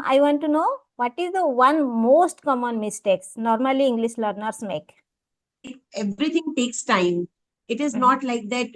I want to know what is the one most common mistakes normally English learners make. Everything takes time. It is Mhm. not like that,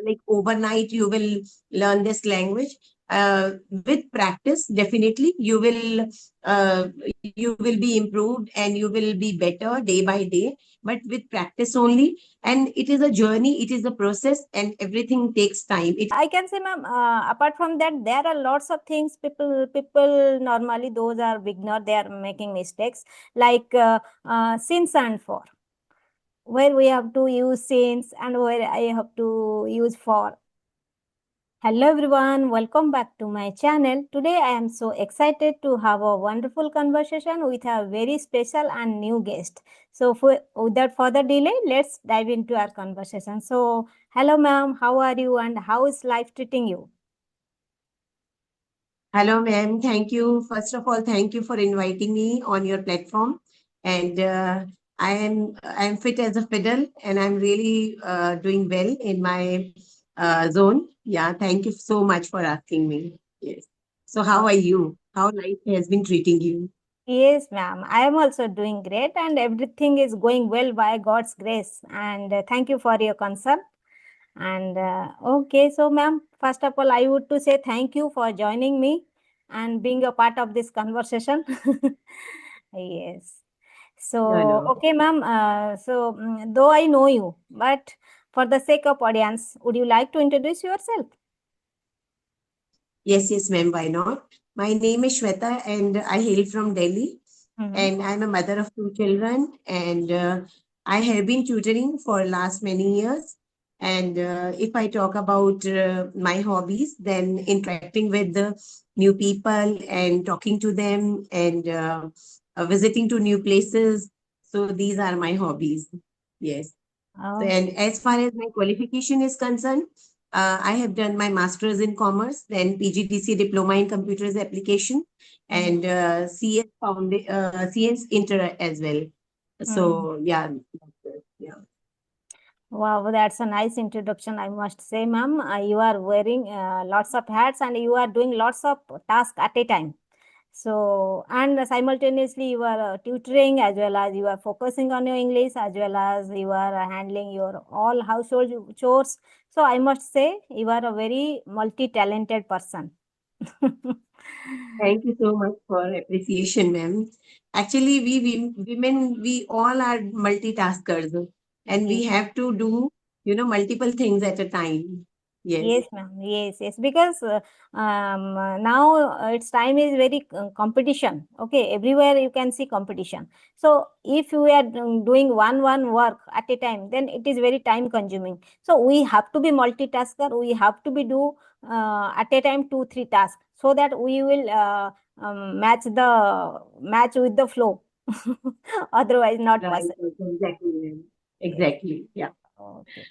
like overnight you will learn this language. With practice, definitely you will be improved and you will be better day by day. But with practice only, and it is a journey, it is a process, and everything takes time. I can say, ma'am, apart from that, there are lots of things people normally, those are beginner, they are making mistakes like since and for, where we have to use since and where I have to use for. Hello everyone, welcome back to my channel. Today I am so excited to have a wonderful conversation with a very special and new guest. So without further delay, let's dive into our conversation. So hello ma'am, how are you and how is life treating you? Hello, ma'am. Thank you. First of all, thank you for inviting me on your platform. And I am fit as a fiddle, and I'm really doing well in my zone. Yeah, thank you so much for asking me. Yes. So, how are you? How life has been treating you? Yes, ma'am. I am also doing great and everything is going well by God's grace. And thank you for your concern. And okay, so ma'am, first of all, I would to say thank you for joining me and being a part of this conversation. Yes. No, So, no. okay, ma'am. Though I know you, but for the sake of audience, would you like to introduce yourself? Yes, ma'am. Why not? My name is Shweta, and I hail from Delhi. Mm-hmm. And I'm a mother of two children, and I have been tutoring for last many years. And if I talk about my hobbies, then interacting with the new people and talking to them and visiting to new places. So these are my hobbies. Yes. So, and Okay. as far as my qualification is concerned, I have done my master's in commerce, then PGDC diploma in computers application, Mm-hmm. and CS Inter as well. Mm-hmm. So yeah, that's it. Yeah. Wow, that's a nice introduction, I must say, ma'am. You are wearing lots of hats and you are doing lots of tasks at a time. So, and simultaneously, you are tutoring as well as you are focusing on your English as well as you are handling your all household chores. So, I must say, you are a very multi-talented person. Thank you so much for appreciation, ma'am. Actually, we women, we all are multitaskers, and we have to do, multiple things at a time. Yes. Yes, ma'am. Yes, yes. Because now its time is very competition. Okay, everywhere you can see competition. So if you are doing one work at a time, then it is very time consuming. So we have to be multitasker. We have to be do at a time 2 3 tasks so that we will match with the flow. Otherwise, not Right. possible. Exactly, ma'am. Yes. Exactly. Yeah. Okay.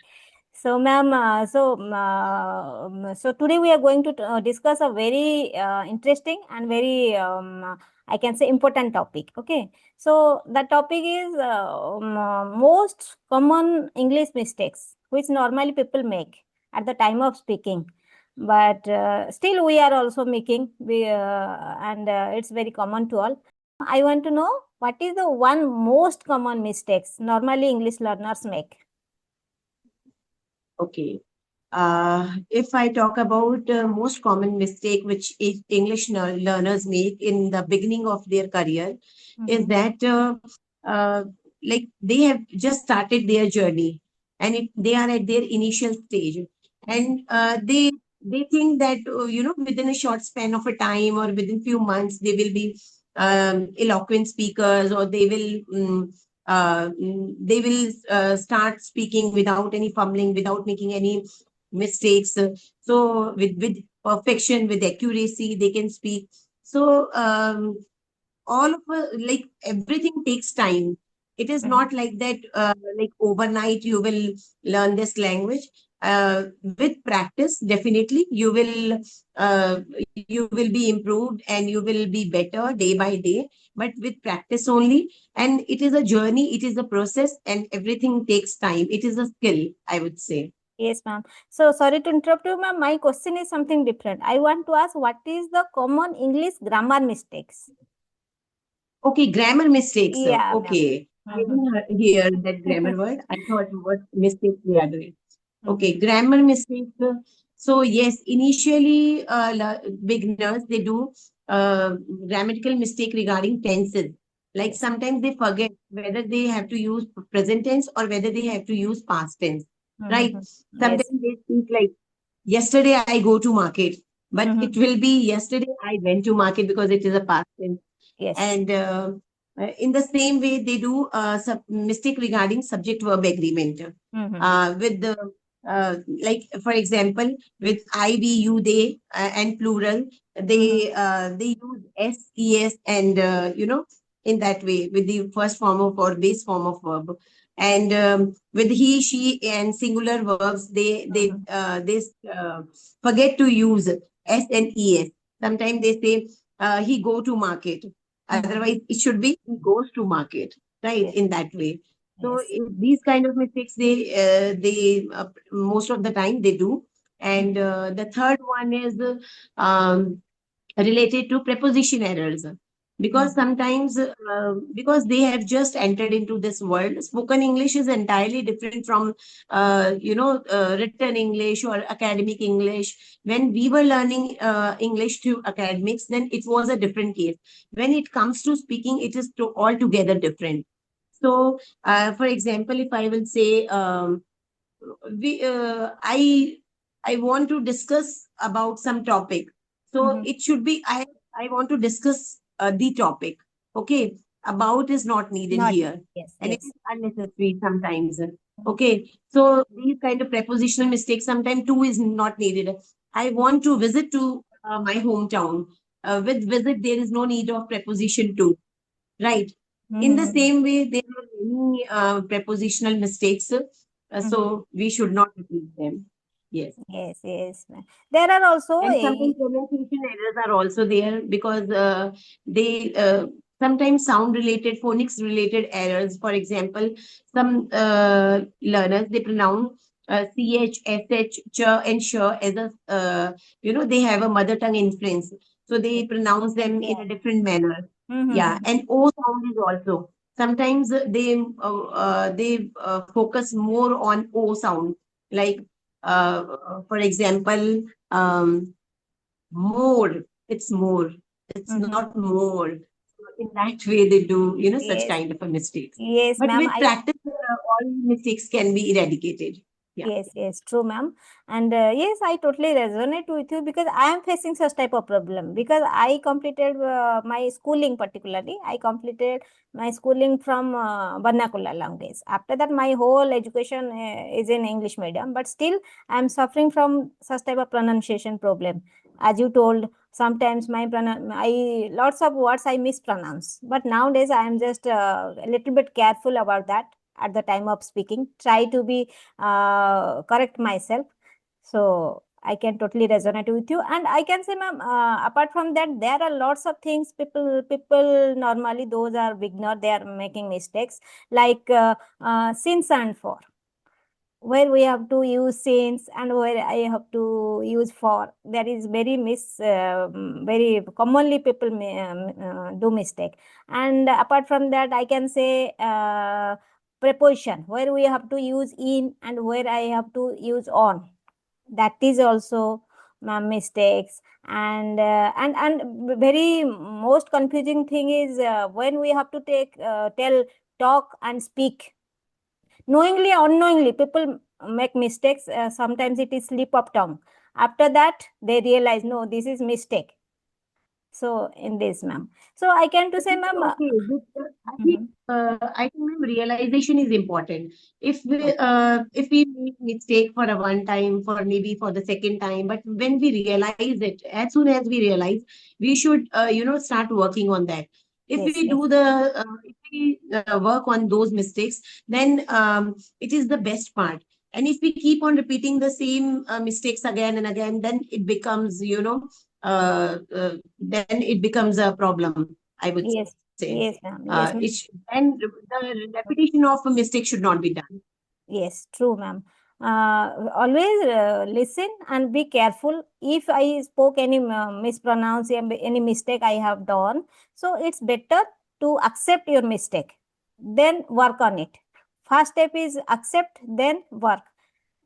So, ma'am, so today we are going to discuss a very interesting and very, I can say, important topic. Okay. So, the topic is most common English mistakes which normally people make at the time of speaking. But still, we are also making, and it's very common to all. I want to know what is the one most common mistakes normally English learners make. Okay. If I talk about most common mistake which English learners make in the beginning of their career is Mm-hmm. that uh, like they have just started their journey, and they are at their initial stage, Mm-hmm. and they think that within a short span of a time or within few months they will be eloquent speakers, or they will start speaking without any fumbling, without making any mistakes. So with perfection, with accuracy, they can speak. So all of like everything takes time. It is not like that, like overnight you will learn this language. With practice, definitely uh, you will be improved and you will be better day by day. But with practice only, and it is a journey, it is a process, and everything takes time. It is a skill, I would say. Yes, ma'am. So sorry to interrupt you, ma'am. My question is something different. I want to ask, what is the common English grammar mistakes? Okay, grammar mistakes. Yeah, ma'am. Okay. I didn't hear that grammar word. I thought what mistakes we are doing. Okay, grammar mistakes. So yes, initially beginners they do grammatical mistake regarding tenses. Like Yes. sometimes they forget whether they have to use present tense or whether they have to use past tense. Right? Yes. Sometimes they speak like yesterday I go to market, but it will be yesterday I went to market because it is a past tense. Yes. And in the same way, they do mistake regarding subject verb agreement with the like for example with I, we, you, they and plural they use s, es and in that way with the first form of or base form of verb. And with he, she, and singular verbs, they forget to use s and es. Sometimes they say he go to market. Otherwise, it should be he goes to market, right? Yes. In that way. So Yes. these kind of mistakes, they most of the time they do. And the third one is related to preposition errors, because sometimes because they have just entered into this world. Spoken English is entirely different from written English or academic English. When we were learning English through academics, then it was a different case. When it comes to speaking, it is altogether different. So for example, if I will say we I want to discuss about some topic. So it should be I want to discuss the topic. Okay, about is not needed Not. here, Yes. and it Yes. is unnecessary sometimes. Okay, so these kind of prepositional mistakes sometimes too is not needed. I want to visit to my hometown. With visit, there is no need of preposition to, right? In the same way, there are many prepositional mistakes, so we should not repeat them. Yes. Yes. Yes, ma'am. There are also And sometimes pronunciation errors are also there because they sometimes sound related, phonics related errors. For example, some learners they pronounce ch, sh, ch, and sh as a they have a mother tongue influence, so they pronounce them in a different manner. Yeah, and o sound is also sometimes they focus more on o sound, like for example, more. It's more. It's not more. So in that way, they do, such yes. kind of a mistakes. Yes, But ma'am. with practice, all mistakes can be eradicated. Yeah. Yes, yes, true, ma'am. And yes, I totally resonate with you because I am facing such type of problem because I completed my schooling particularly. I completed my schooling from vernacular language. After that, my whole education is in English medium, but still I am suffering from such type of pronunciation problem. As you told, sometimes I lots of words I mispronounce, but nowadays I am just a little bit careful about that at the time of speaking. Try to be correct myself. So I can totally resonate with you. And I can say, ma'am, apart from that, there are lots of things people normally, those are beginner, they are making mistakes like since and for, where we have to use since and where I have to use for. That is very commonly people do mistake. And apart from that, I can say preposition, where we have to use in and where I have to use on. That is also mistakes. And very most confusing thing is when we have to tell talk and speak. Knowingly or unknowingly, people make mistakes. Sometimes it is slip of tongue. After that, they realize, no, this is mistake. So in this, ma'am. So I can to say, ma'am. Okay, I think ma'am, realization is important. If we make mistake for a one time, for maybe for the second time, but when we realize it, as soon as we realize, we should start working on that. If Yes, we yes, do if we work on those mistakes, then it is the best part. And if we keep on repeating the same mistakes again and again, then it becomes then it becomes a problem, I would yes, say. yes, ma'am. Yes, ma'am. And the repetition of a mistake should not be done. Yes, true, ma'am. always listen and be careful. If I spoke any mispronounce, any mistake I have done, so it's better to accept your mistake, then work on it. First step is accept, then work.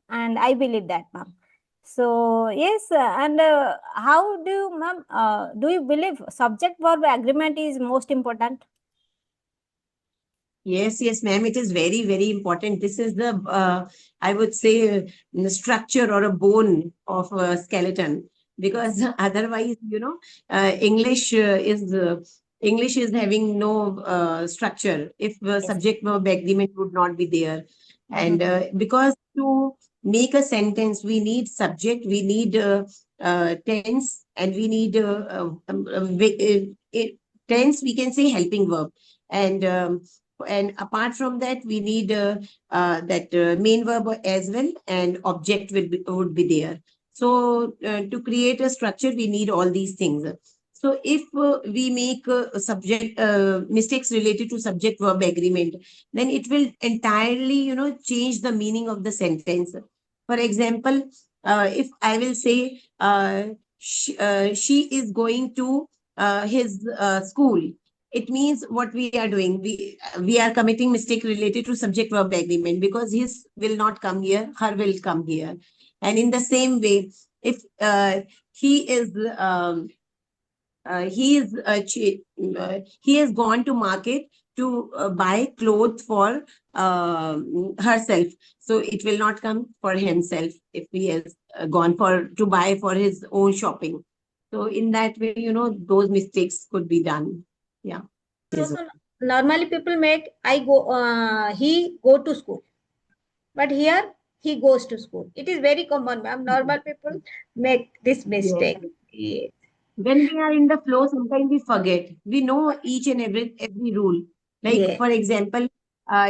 And I believe that, ma'am. So yes, and how do you, ma'am, do you believe subject verb agreement is most important? Yes, yes, ma'am. It is very, very important. This is the, I would say, structure or a bone of a skeleton. Because otherwise, English is having no structure if Yes. subject verb agreement would not be there. And because to make a sentence, we need subject, we need tense, and we need tense. We can say helping verb, and apart from that, we need that main verb as well, and object would be there. So to create a structure, we need all these things. So if we make subject mistakes related to subject verb agreement, then it will entirely, change the meaning of the sentence. For example, if I will say she is going to his school, it means what we are doing. We are committing mistake related to subject verb agreement, because his will not come here, her will come here. And in the same way, if he is he is he has gone to market to buy clothes for herself, so it will not come for himself if he has gone for to buy for his own shopping. So in that way, those mistakes could be done. Yeah. Also, normally people make he go to school, but here he goes to school. It is very common, ma'am. Normal people make this mistake. Yes. Yes. When we are in the flow, sometimes we forget. We know each and every rule. Like, Yeah. for example,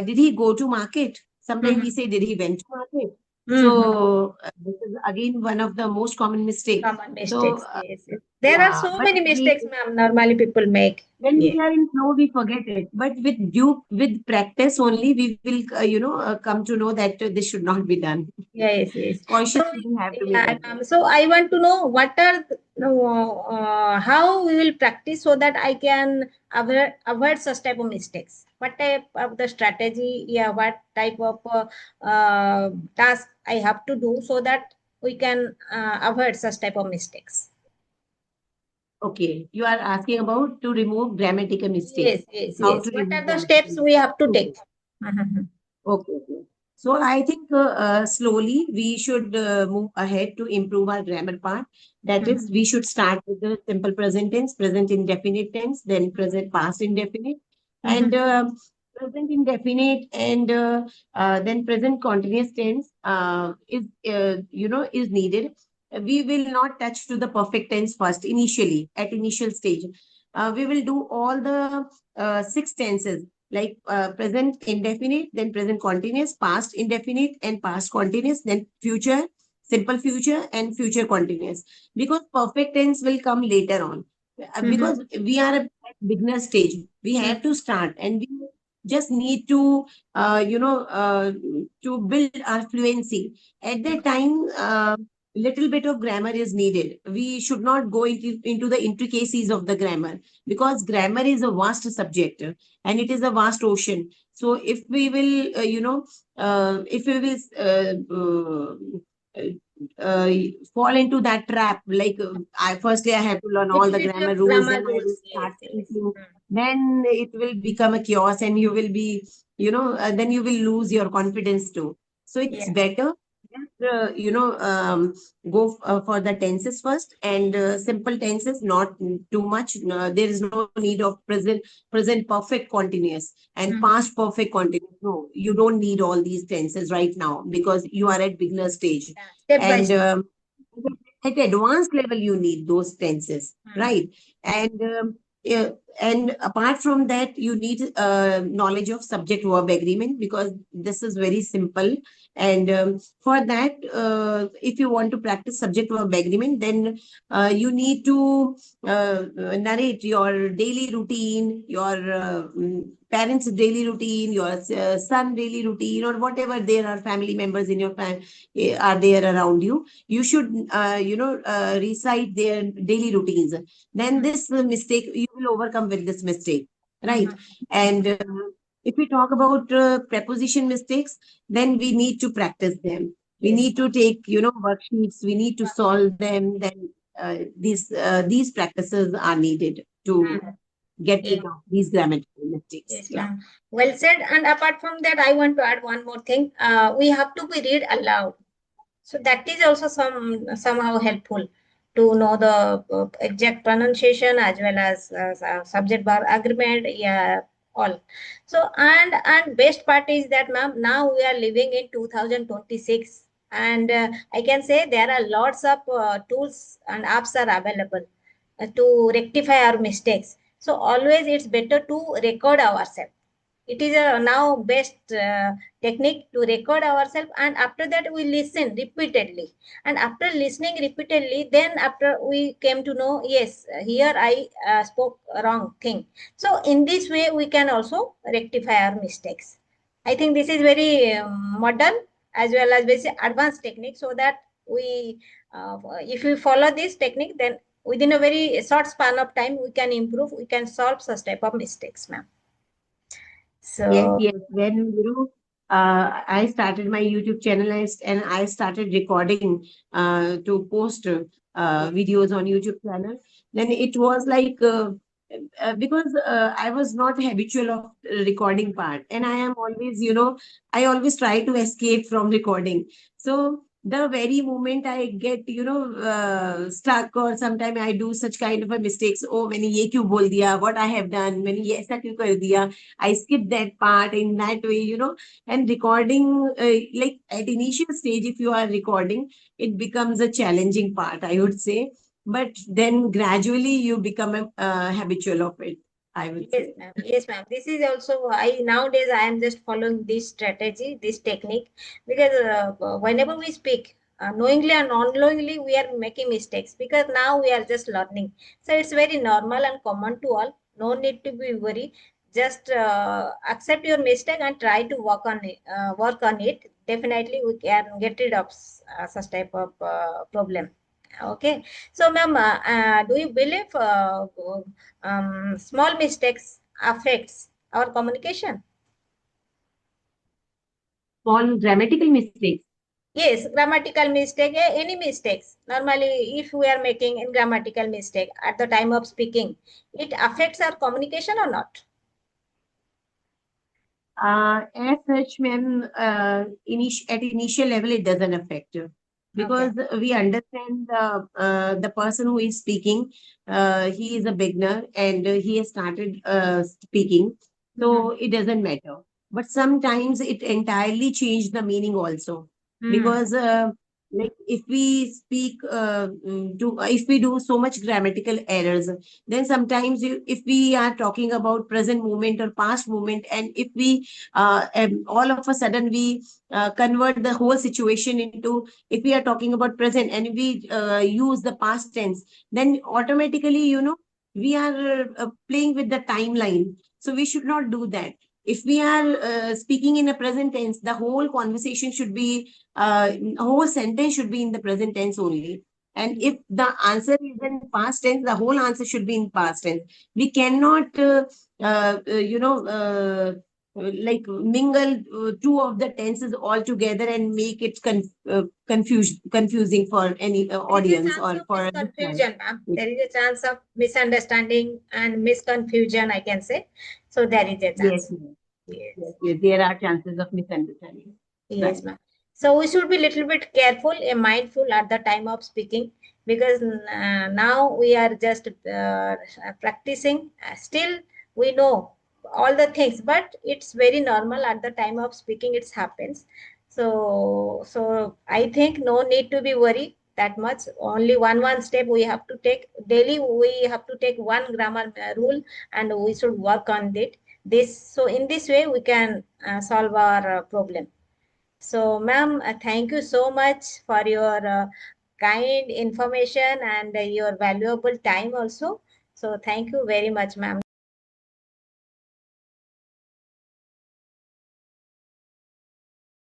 did he go to market? Sometimes we Mhm. say, did he went to market? Mhm. So this is again one of the most common mistake. Common So mistakes. Yes. Yes. There are yeah, so but many we mistakes, ma'am. Normally people make. when Yeah. we are in flow, we forget it. But with practice only, we will come to know that this should not be done. Yes. Yes. So Consciously, we have to make yeah, effort. ma'am. So I want to know how we will practice so that I can avoid such type of mistakes. What type of the strategy? Yeah. What type of task I have to do so that we can avoid such type of mistakes. Okay, you are asking about to remove grammatical mistakes. Yes, yes, How yes. to What remove are the grammatical steps we mistakes? have to Okay, take? Mhm. okay, okay. So I think slowly we should move ahead to improve our grammar part. That is, we should start with the simple present tense, present indefinite tense, then present past indefinite, and Mhm. present indefinite, and then present continuous tense is needed. We will not touch to the perfect tense first initially at initial stage. We will do all the six tenses, like present indefinite, then present continuous, past indefinite, and past continuous, then future, simple future, and future continuous. Because perfect tense will come later on. Mhm. Because we are at beginner stage, we have to start, and we just need to, to build our fluency. At that time, little bit of grammar is needed. We should not go into the intricacies of the grammar, because grammar is a vast subject and it is a vast ocean. So if we will, if we will fall into that trap, like firstly I have to learn all the Infinity grammar of rules, grammar then I will rules. Yes, start yes. speaking, then it will become a chaos, and you will be, then you will lose your confidence too. So it's Yeah. better, just, go for the tenses first, and simple tenses, not too much. There is no need of present perfect continuous and Mhm. past perfect continuous. No, you don't need all these tenses right now, because you are at beginner stage. Yeah. Step by And step. at advanced level, you need those tenses, Mhm. right? And yeah, and apart from that, you need knowledge of subject verb agreement, because this is very simple. And for that, if you want to practice subject verb agreement, then you need to narrate your daily routine, your parents' daily routine, your son daily routine, or whatever there are family members in your family are there around you. You should, recite their daily routines. Then this mistake, you will overcome with this mistake, right? And if we talk about preposition mistakes, then we need to practice them. We Yes. need to take, worksheets. We need to solve them. Then these practices are needed to get Yes. rid of these grammatical mistakes. Yes, Yeah. ma'am. Well said. And apart from that, I want to add one more thing. We have to be read aloud. So that is also somehow helpful to know the exact pronunciation as well as subject verb agreement. Yeah, all. So and best part is that, ma'am, now we are living in 2026, and I can say there are lots of tools and apps are available to rectify our mistakes. So always it's better to record ourselves. It is a now best technique to record ourselves, and after that we listen repeatedly, and after listening repeatedly, then after we came to know, yes, here I spoke wrong thing. So in this way we can also rectify our mistakes. I think this is very modern as well as very advanced technique, so that we if we follow this technique, then within a very short span of time we can improve, we can solve such type of mistakes, ma'am. Yes, So yes. When I started my YouTube channel and I started recording to post videos on YouTube channel, then it was like because I was not habitual of recording part, and I am always, I always try to escape from recording. So the very moment I get, stuck, or sometime I do such kind of a mistakes. Oh, मैंने ये क्यों बोल दिया? What I have done? मैंने ये ऐसा क्यों कर दिया? I skip that part in that way, and recording, like at initial stage, if you are recording, it becomes a challenging part, I would say. But then gradually you become a habitual of it, I would yes, say. ma'am. Yes, ma'am. This is also I nowadays I am just following this strategy, this technique, because whenever we speak, knowingly and unknowingly, we are making mistakes because now we are just learning. So it's very normal and common to all. No need to be worried. Just accept your mistake and try to work on it. Definitely, we can get rid of such type of problem. Okay. So, ma'am, do you believe small mistakes affects our communication? Small grammatical mistakes. Yes, grammatical mistake, any mistakes. Normally, if we are making a grammatical mistake at the time of speaking, it affects our communication or not? As such, ma'am, at initial level, it doesn't affect you Okay. because we understand the person who is speaking. He is a beginner and he has started speaking, so it doesn't matter. But sometimes it entirely changed the meaning also because. Like if we speak if we do so much grammatical errors, then sometimes if we are talking about present moment or past moment, and if we and all of a sudden we convert the whole situation into, if we are talking about present and we use the past tense, then automatically, we are playing with the timeline. So we should not do that. If we are speaking in a present tense, the whole conversation should be, whole sentence should be in the present tense only. And if the answer is in past tense, the whole answer should be in past tense. We cannot, like mingle two of the tenses all together and make it confusing for any There is a audience chance or of for a listener. misconfusion, ma'am. There is a chance of misunderstanding and misconfusion, I can say. So there is a Yes, chance. yes, Yes. yes, yes. There are chances of misunderstanding. Yes, Right. ma'am. So we should be little bit careful and mindful at the time of speaking, because now we are just practicing. Still, we know all the things, but it's very normal at the time of speaking. It happens. So I think no need to be worried that much. Only one step we have to take daily. We have to take one grammar rule, and we should work on it. This so in this way we can solve our problem. So, ma'am, thank you so much for your kind information and your valuable time also. So, thank you very much, ma'am.